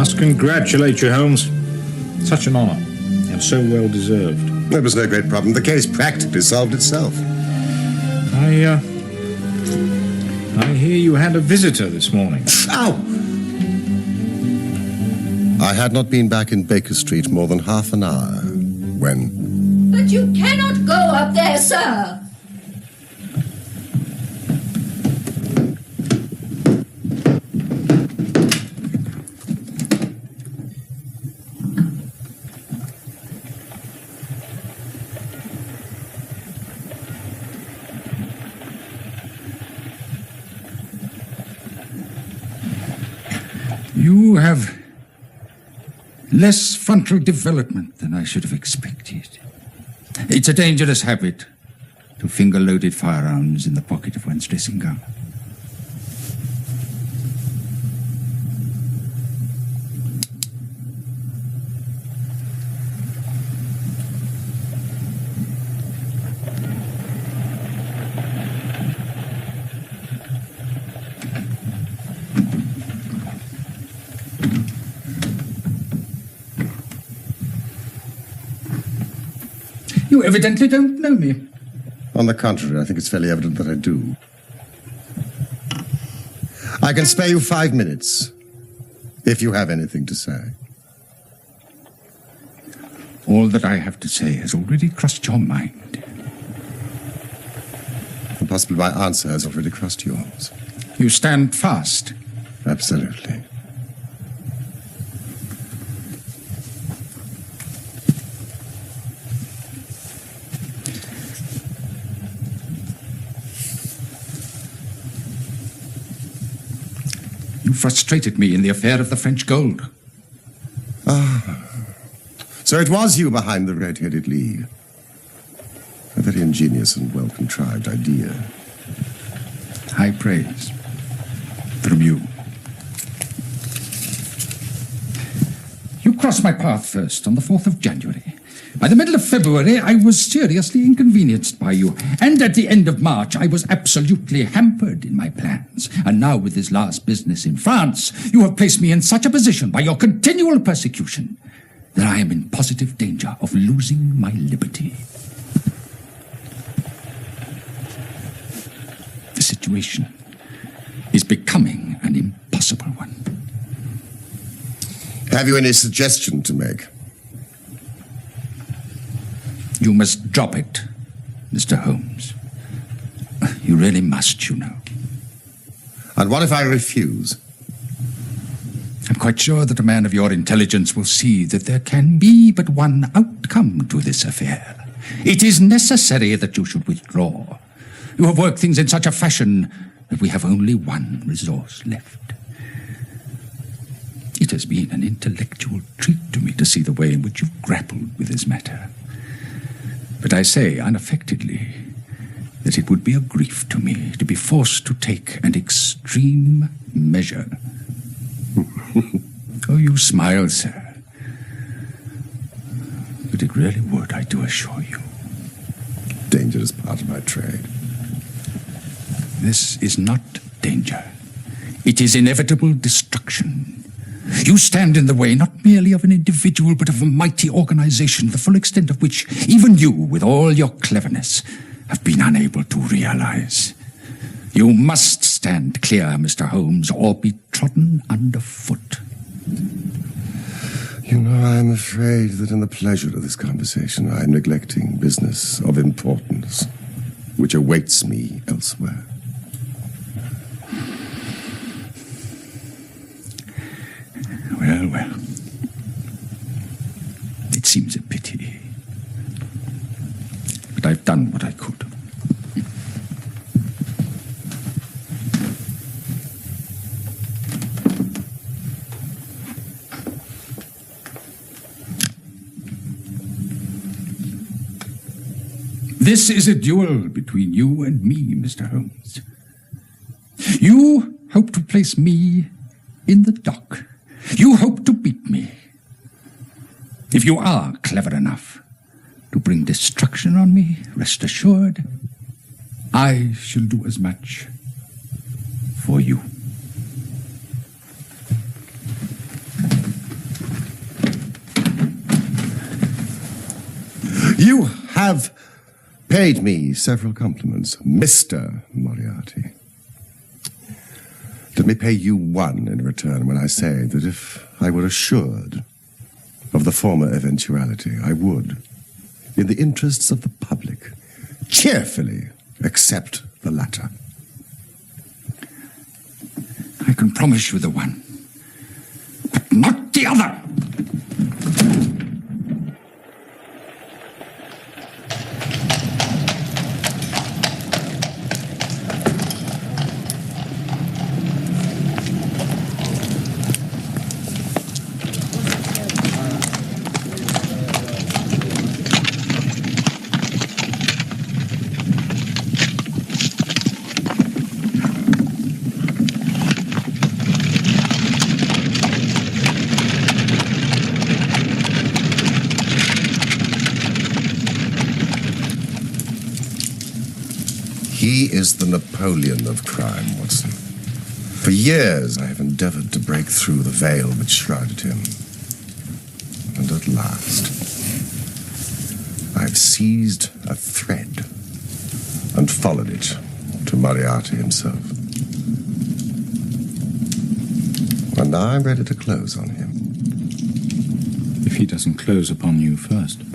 must congratulate you, Holmes. Such an honour, and so well deserved. There was no great problem. The case practically solved itself. I hear you had a visitor this morning. Ow! I had not been back in Baker Street more than half an hour when... But you cannot go up there, sir. You have less frontal development than I should have expected. It's a dangerous habit to finger loaded firearms in the pocket of one's dressing gown. You evidently don't know me. On the contrary, I think it's fairly evident that I do. I can spare you 5 minutes, if you have anything to say. All that I have to say has already crossed your mind. And possibly my answer has already crossed yours. You stand fast. Absolutely. You frustrated me in the affair of the French gold. Ah. So it was you behind the Red-Headed League. A very ingenious and well-contrived idea. High praise from you. You crossed my path first on the 4th of January. By the middle of February, I was seriously inconvenienced by you. And at the end of March, I was absolutely hampered in my plans. And now, with this last business in France, you have placed me in such a position by your continual persecution that I am in positive danger of losing my liberty. The situation is becoming an impossible one. Have you any suggestion to make? You must drop it, Mr. Holmes. You really must, you know. And what if I refuse? I'm quite sure that a man of your intelligence will see that there can be but one outcome to this affair. It is necessary that you should withdraw. You have worked things in such a fashion that we have only one resource left. It has been an intellectual treat to me to see the way in which you've grappled with this matter. But I say unaffectedly that it would be a grief to me to be forced to take an extreme measure. Oh, you smile, sir. But it really would, I do assure you. Danger is part of my trade. This is not danger. It is inevitable destruction. You stand in the way not merely of an individual, but of a mighty organization, the full extent of which even you, with all your cleverness, have been unable to realize. You must stand clear, Mr. Holmes, or be trodden underfoot. You know, I am afraid that in the pleasure of this conversation, I am neglecting business of importance, which awaits me elsewhere. Well, well. It seems a pity. But I've done what I could. This is a duel between you and me, Mr. Holmes. You hope to place me in the dock. You hope to beat me. If you are clever enough to bring destruction on me, rest assured, I shall do as much for you. You have paid me several compliments, Mr. Moriarty. Let me pay you one in return when I say that if I were assured of the former eventuality, I would, in the interests of the public, cheerfully accept the latter. I can promise you the one, but not the other. He is the Napoleon of crime, Watson. For years I have endeavored to break through the veil which shrouded him. And at last, I've seized a thread and followed it to Moriarty himself. And now I'm ready to close on him. If he doesn't close upon you first.